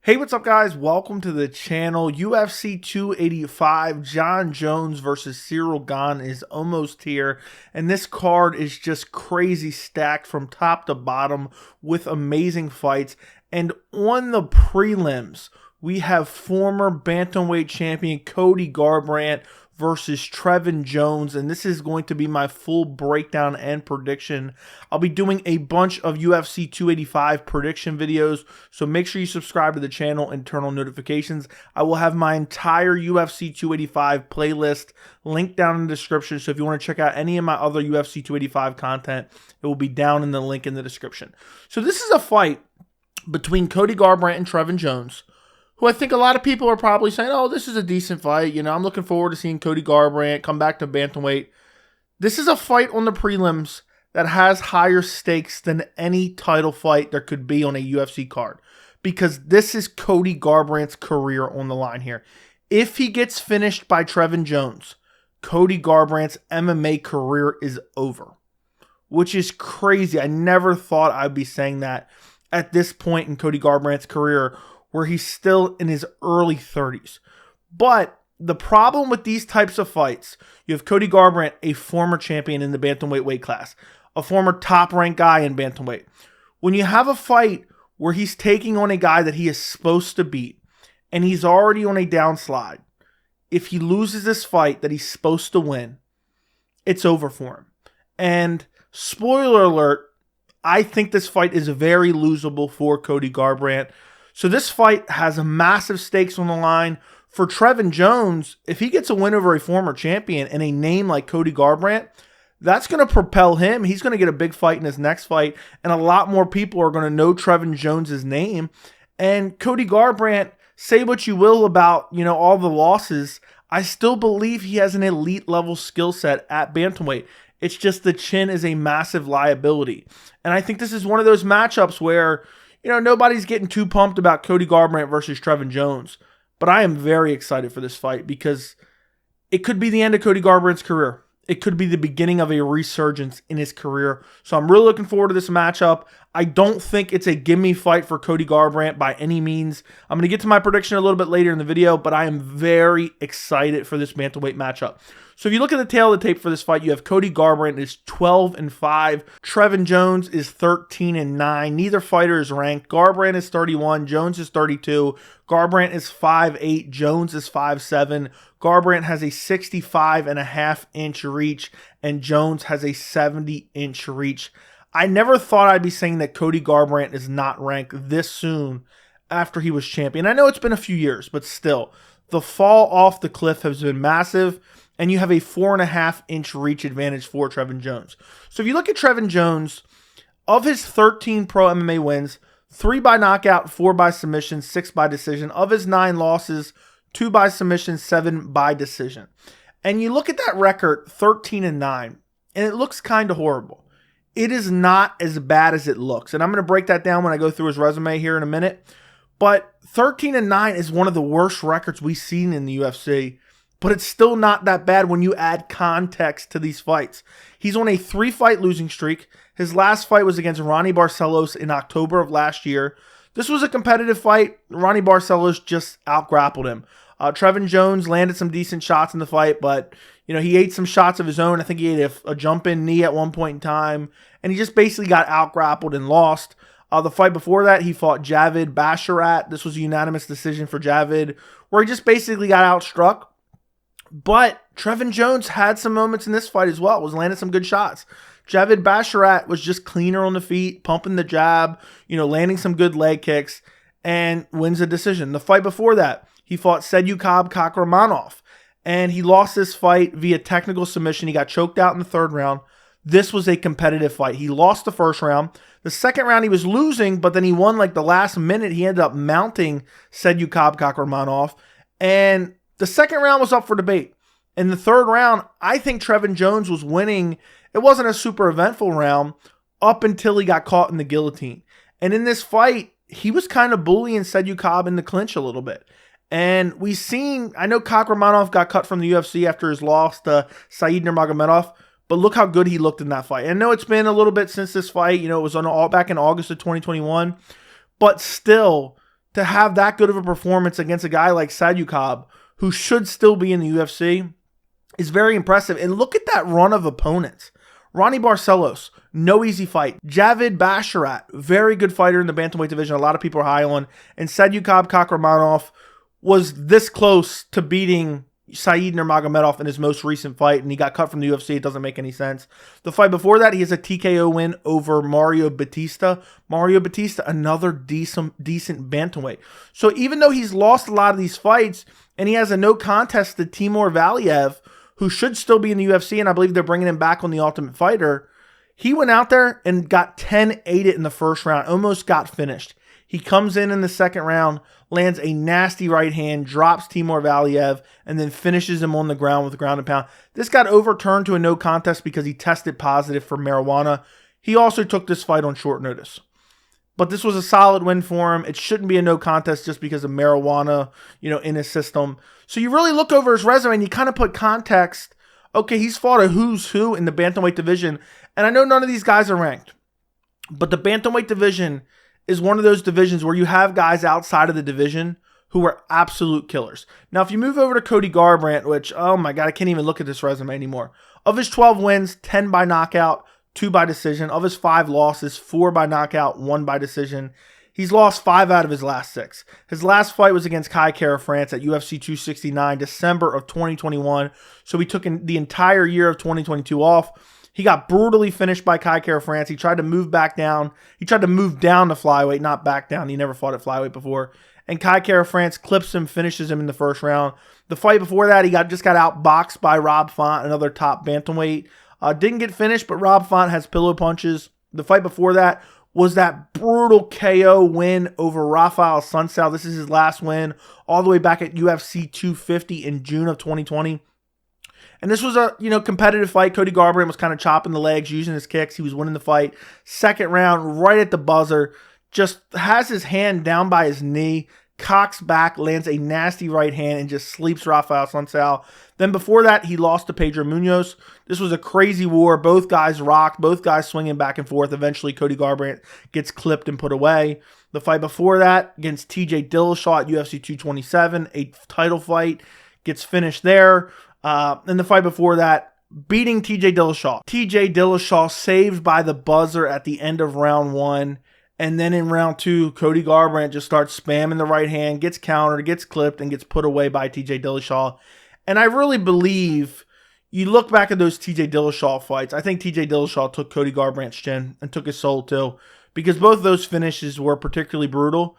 Hey, what's up, guys? Welcome to the channel. UFC 285, Jon Jones versus Ciryl Gane is almost here, and this card is just crazy stacked from top to bottom with amazing fights. And on the prelims, we have former bantamweight champion Cody Garbrandt versus Trevin Jones, and this is going to be my full breakdown and prediction. I'll be doing a bunch of UFC 285 prediction videos, so make sure you subscribe to the channel and turn on notifications. I will have my entire UFC 285 playlist linked down in the description, so if you want to check out any of my other UFC 285 content, it will be down in the link in the description. So this is a fight between Cody Garbrandt and Trevin Jones, who I think a lot of people are probably saying, oh, this is a decent fight. You know, I'm looking forward to seeing Cody Garbrandt come back to bantamweight. This is a fight on the prelims that has higher stakes than any title fight there could be on a UFC card, because this is Cody Garbrandt's career on the line here. If he gets finished by Trevin Jones, Cody Garbrandt's MMA career is over, which is crazy. I never thought I'd be saying that at this point in Cody Garbrandt's career, where he's still in his early 30s. But the problem with these types of fights, you have Cody Garbrandt, a former champion in the bantamweight weight class, a former top-ranked guy in bantamweight. When you have a fight where he's taking on a guy that he is supposed to beat, and he's already on a downslide, if he loses this fight that he's supposed to win, it's over for him. And spoiler alert, I think this fight is very losable for Cody Garbrandt. So this fight has massive stakes on the line. For Trevin Jones, if he gets a win over a former champion and a name like Cody Garbrandt, that's going to propel him. He's going to get a big fight in his next fight, and a lot more people are going to know Trevin Jones' name. And Cody Garbrandt, say what you will about, all the losses, I still believe he has an elite level skill set at bantamweight. It's just the chin is a massive liability. And I think this is one of those matchups where nobody's getting too pumped about Cody Garbrandt versus Trevin Jones. But I am very excited for this fight because it could be the end of Cody Garbrandt's career. It could be the beginning of a resurgence in his career. So I'm really looking forward to this matchup. I don't think it's a gimme fight for Cody Garbrandt by any means. I'm going to get to my prediction a little bit later in the video, but I am very excited for this bantamweight matchup. So if you look at the tail of the tape for this fight, you have Cody Garbrandt is 12-5. Trevin Jones is 13-9. Neither fighter is ranked. Garbrandt is 31. Jones is 32. Garbrandt is 5'8". Jones is 5'7". Garbrandt has a 65.5-inch reach, and Jones has a 70-inch reach. I never thought I'd be saying that Cody Garbrandt is not ranked this soon after he was champion. I know it's been a few years, but still, the fall off the cliff has been massive, and you have a 4.5-inch reach advantage for Trevin Jones. So if you look at Trevin Jones, of his 13 pro MMA wins, 3 by knockout, 4 by submission, 6 by decision. Of his 9 losses, 2 by submission, 7 by decision. And you look at that record, 13-9, and it looks kind of horrible. It is not as bad as it looks. And I'm going to break that down when I go through his resume here in a minute. But 13-9 is one of the worst records we've seen in the UFC. But it's still not that bad when you add context to these fights. He's on a 3-fight losing streak. His last fight was against Ronnie Barcelos in October of last year. This was a competitive fight. Ronnie Barcelos just out-grappled him. Trevin Jones landed some decent shots in the fight, but he ate some shots of his own. I think he ate a jump-in knee at one point in time, and he just basically got out-grappled and lost. The fight before that, he fought Javid Basharat. This was a unanimous decision for Javid, where he just basically got outstruck. But Trevin Jones had some moments in this fight as well. Was landing some good shots. Javid Basharat was just cleaner on the feet, pumping the jab, landing some good leg kicks, and wins a decision. The fight before that, he fought Sedyukab Kakramanov, and he lost this fight via technical submission. He got choked out in the 3rd round. This was a competitive fight. He lost the 1st round. The 2nd round he was losing, but then he won like the last minute. He ended up mounting Sedyukab Kakramanov, and the 2nd round was up for debate. In the 3rd round, I think Trevin Jones was winning. It wasn't a super eventful round up until he got caught in the guillotine. And in this fight, he was kind of bullying Sedyukab in the clinch a little bit. And I know Kakramanov got cut from the UFC after his loss to Said Nurmagomedov, but look how good he looked in that fight. I know it's been a little bit since this fight. It was back in August of 2021. But still, to have that good of a performance against a guy like Ciryl, who should still be in the UFC, is very impressive. And look at that run of opponents. Ronnie Barcelos, no easy fight. Javid Basharat, very good fighter in the bantamweight division. A lot of people are high on. And Ciryl Gane was this close to beating Said Nurmagomedov in his most recent fight, and he got cut from the UFC. It doesn't make any sense. The fight before that, he has a TKO win over Mario Batista. Mario Batista, another decent bantamweight. So even though he's lost a lot of these fights, and he has a no contest to Timur Valiev, who should still be in the UFC, and I believe they're bringing him back on The Ultimate Fighter, he went out there and got 10-8 in the first round, almost got finished. He comes in the second round, lands a nasty right hand, drops Timur Valiev, and then finishes him on the ground with a ground and pound. This got overturned to a no contest because he tested positive for marijuana. He also took this fight on short notice. But this was a solid win for him. It shouldn't be a no contest just because of marijuana, in his system. So you really look over his resume and you kind of put context. Okay, he's fought a who's who in the bantamweight division. And I know none of these guys are ranked. But the bantamweight division is one of those divisions where you have guys outside of the division who are absolute killers. Now, if you move over to Cody Garbrandt, which, oh my God, I can't even look at this resume anymore. Of his 12 wins, 10 by knockout, 2 by decision. Of his 5 losses, 4 by knockout, 1 by decision. He's lost 5 out of his last 6. His last fight was against Kai Kara-France at UFC 269, December of 2021. So he took the entire year of 2022 off. He got brutally finished by Kai Kara-France. He tried to move back down. He tried to move down to flyweight, not back down. He never fought at flyweight before. And Kai Kara-France clips him, finishes him in the first round. The fight before that, he just got outboxed by Rob Font, another top bantamweight. Didn't get finished, but Rob Font has pillow punches. The fight before that was that brutal KO win over Rafael Sunsao. This is his last win, all the way back at UFC 250 in June of 2020. And this was a competitive fight. Cody Garbrandt was kind of chopping the legs, using his kicks. He was winning the fight. Second round, right at the buzzer, just has his hand down by his knee, cocks back, lands a nasty right hand, and just sleeps Rafael Sunsao. Then before that, he lost to Pedro Munoz. This was a crazy war. Both guys rocked, both guys swinging back and forth. Eventually, Cody Garbrandt gets clipped and put away. The fight before that, against TJ Dillashaw at UFC 227, a title fight, gets finished there. And the fight before that, beating TJ Dillashaw. TJ Dillashaw saved by the buzzer at the end of round 1. And then in round 2, Cody Garbrandt just starts spamming the right hand, gets countered, gets clipped, and gets put away by TJ Dillashaw. And I really believe, you look back at those TJ Dillashaw fights, I think TJ Dillashaw took Cody Garbrandt's chin and took his soul too, because both of those finishes were particularly brutal.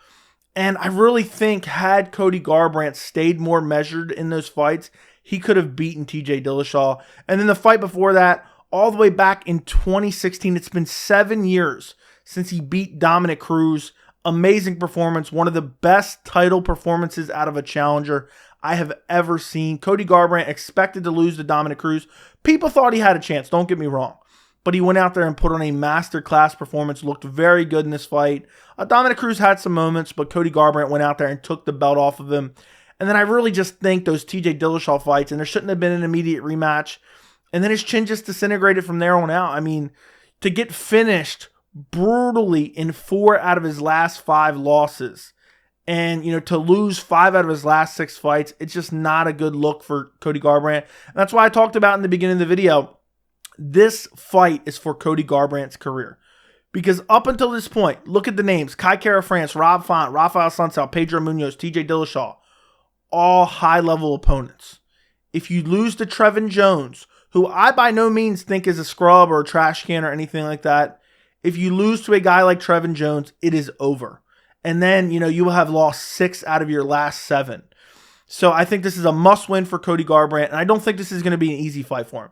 And I really think had Cody Garbrandt stayed more measured in those fights, he could have beaten TJ Dillashaw. And then the fight before that, all the way back in 2016, it's been 7 years since he beat Dominic Cruz. Amazing performance. One of the best title performances out of a challenger I have ever seen. Cody Garbrandt expected to lose to Dominic Cruz. People thought he had a chance, don't get me wrong. But he went out there and put on a masterclass performance, looked very good in this fight. Dominic Cruz had some moments, but Cody Garbrandt went out there and took the belt off of him. And then I really just think those TJ Dillashaw fights, and there shouldn't have been an immediate rematch. And then his chin just disintegrated from there on out. I mean, to get finished brutally in 4 out of his last 5 losses, and to lose 5 out of his last 6 fights, it's just not a good look for Cody Garbrandt. And that's why I talked about in the beginning of the video, this fight is for Cody Garbrandt's career. Because up until this point, look at the names: Kai Kara-France, Rob Font, Rafael Sunsao, Pedro Munoz, TJ Dillashaw, all high-level opponents. If you lose to Trevin Jones, who I by no means think is a scrub or a trash can or anything like that, if you lose to a guy like Trevin Jones, it is over. And then, you will have lost 6 out of your last 7. So I think this is a must-win for Cody Garbrandt, and I don't think this is going to be an easy fight for him.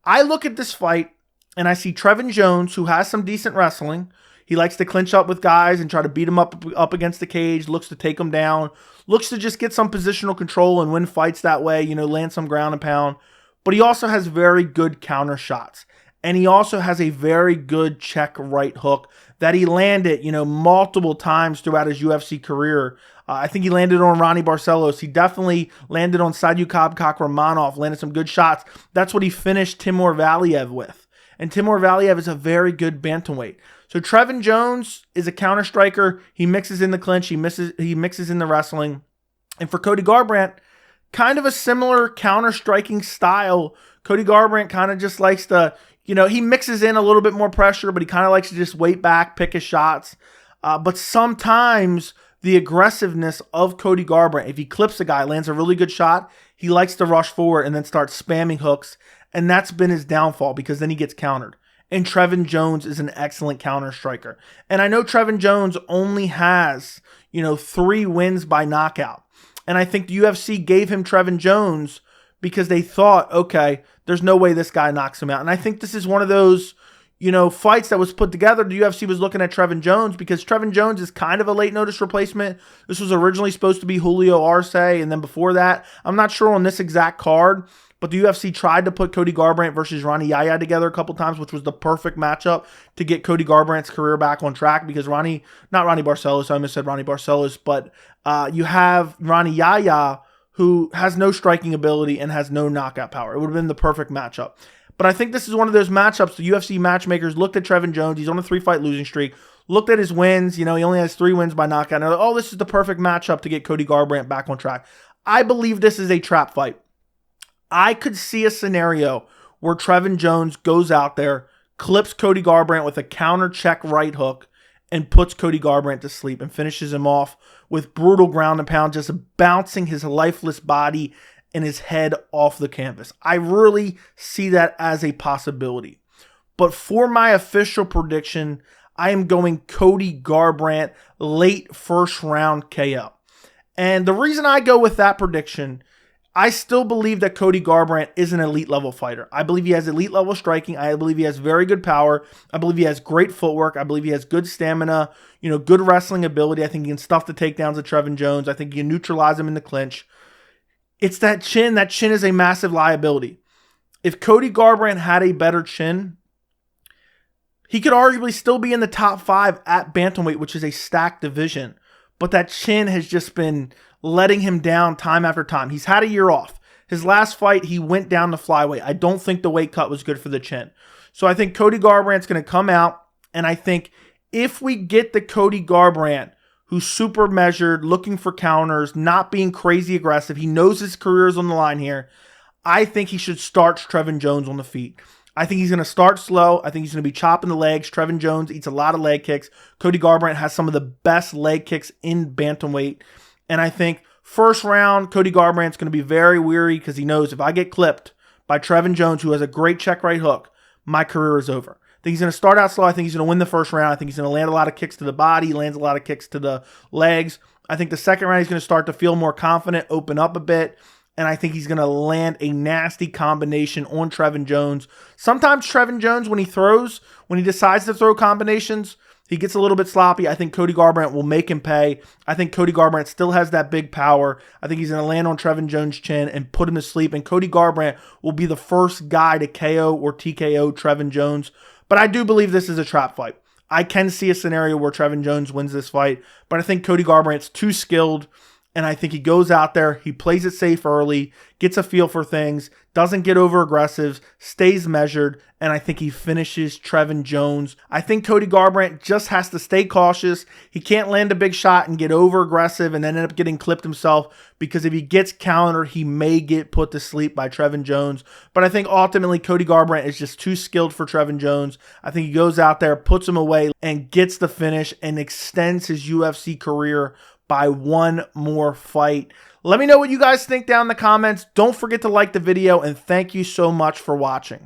I look at this fight, and I see Trevin Jones, who has some decent wrestling. He likes to clinch up with guys and try to beat them up against the cage, looks to take them down, looks to just get some positional control and win fights that way, land some ground and pound. But he also has very good counter shots. And he also has a very good check right hook that he landed, multiple times throughout his UFC career. I think he landed on Ronnie Barcelos. He definitely landed on Ciryl Gane, landed some good shots. That's what he finished Timur Valiev with. and Timur Valiev is a very good bantamweight. So Trevin Jones is a counter striker. He mixes in the clinch. He mixes in the wrestling. And for Cody Garbrandt, kind of a similar counter striking style. Cody Garbrandt kind of just likes to, he mixes in a little bit more pressure, but he kind of likes to just wait back, pick his shots. But sometimes the aggressiveness of Cody Garbrandt, if he clips a guy, lands a really good shot, he likes to rush forward and then start spamming hooks. And that's been his downfall because then he gets countered. And Trevin Jones is an excellent counter striker. And I know Trevin Jones only has, 3 wins by knockout. And I think the UFC gave him Trevin Jones because they thought, okay, there's no way this guy knocks him out. And I think this is one of those, fights that was put together. The UFC was looking at Trevin Jones because Trevin Jones is kind of a late notice replacement. This was originally supposed to be Julio Arce, and then before that, I'm not sure on this exact card, but the UFC tried to put Cody Garbrandt versus Ronnie Yaya together a couple times, which was the perfect matchup to get Cody Garbrandt's career back on track because not Ronnie Barcelos, I almost said Ronnie Barcelos, but you have Ronnie Yaya who has no striking ability and has no knockout power. It would have been the perfect matchup. But I think this is one of those matchups the UFC matchmakers looked at Trevin Jones. He's on a 3-fight losing streak. Looked at his wins. He only has 3 wins by knockout. And they're like, oh, this is the perfect matchup to get Cody Garbrandt back on track. I believe this is a trap fight. I could see a scenario where Trevin Jones goes out there, clips Cody Garbrandt with a counter check right hook, and puts Cody Garbrandt to sleep and finishes him off with brutal ground and pound, just bouncing his lifeless body and his head off the canvas. I really see that as a possibility. But for my official prediction, I am going Cody Garbrandt late first round KO. And the reason I go with that prediction, I still believe that Cody Garbrandt is an elite level fighter. I believe he has elite level striking. I believe he has very good power. I believe he has great footwork. I believe he has good stamina, good wrestling ability. I think he can stuff the takedowns of Trevin Jones. I think he can neutralize him in the clinch. It's that chin. That chin is a massive liability. If Cody Garbrandt had a better chin, he could arguably still be in the top 5 at bantamweight, which is a stacked division. But that chin has just been letting him down time after time. He's had a year off. His last fight, he went down to flyweight. I don't think the weight cut was good for the chin. So I think Cody Garbrandt's going to come out, and I think if we get the Cody Garbrandt who's super measured, looking for counters, not being crazy aggressive, he knows his career is on the line here, I think he should start Trevin Jones on the feet. I think he's going to start slow. I think he's going to be chopping the legs. Trevin Jones eats a lot of leg kicks. Cody Garbrandt has some of the best leg kicks in bantamweight. And I think first round, Cody Garbrandt's going to be very weary because he knows if I get clipped by Trevin Jones, who has a great check right hook, my career is over. I think he's going to start out slow. I think he's going to win the first round. I think he's going to land a lot of kicks to the body. He lands a lot of kicks to the legs. I think the second round, he's going to start to feel more confident, open up a bit. And I think he's going to land a nasty combination on Trevin Jones. Sometimes Trevin Jones, when he decides to throw combinations, he gets a little bit sloppy. I think Cody Garbrandt will make him pay. I think Cody Garbrandt still has that big power. I think he's going to land on Trevin Jones' chin and put him to sleep. And Cody Garbrandt will be the first guy to KO or TKO Trevin Jones. But I do believe this is a trap fight. I can see a scenario where Trevin Jones wins this fight. But I think Cody Garbrandt's too skilled. And I think he goes out there, he plays it safe early, gets a feel for things, doesn't get over aggressive, stays measured, and I think he finishes Trevin Jones. I think Cody Garbrandt just has to stay cautious. He can't land a big shot and get over aggressive and then end up getting clipped himself, because if he gets countered, he may get put to sleep by Trevin Jones. But I think ultimately Cody Garbrandt is just too skilled for Trevin Jones. I think he goes out there, puts him away, and gets the finish and extends his UFC career by one more fight. Let me know what you guys think down in the comments. Don't forget to like the video, and thank you so much for watching.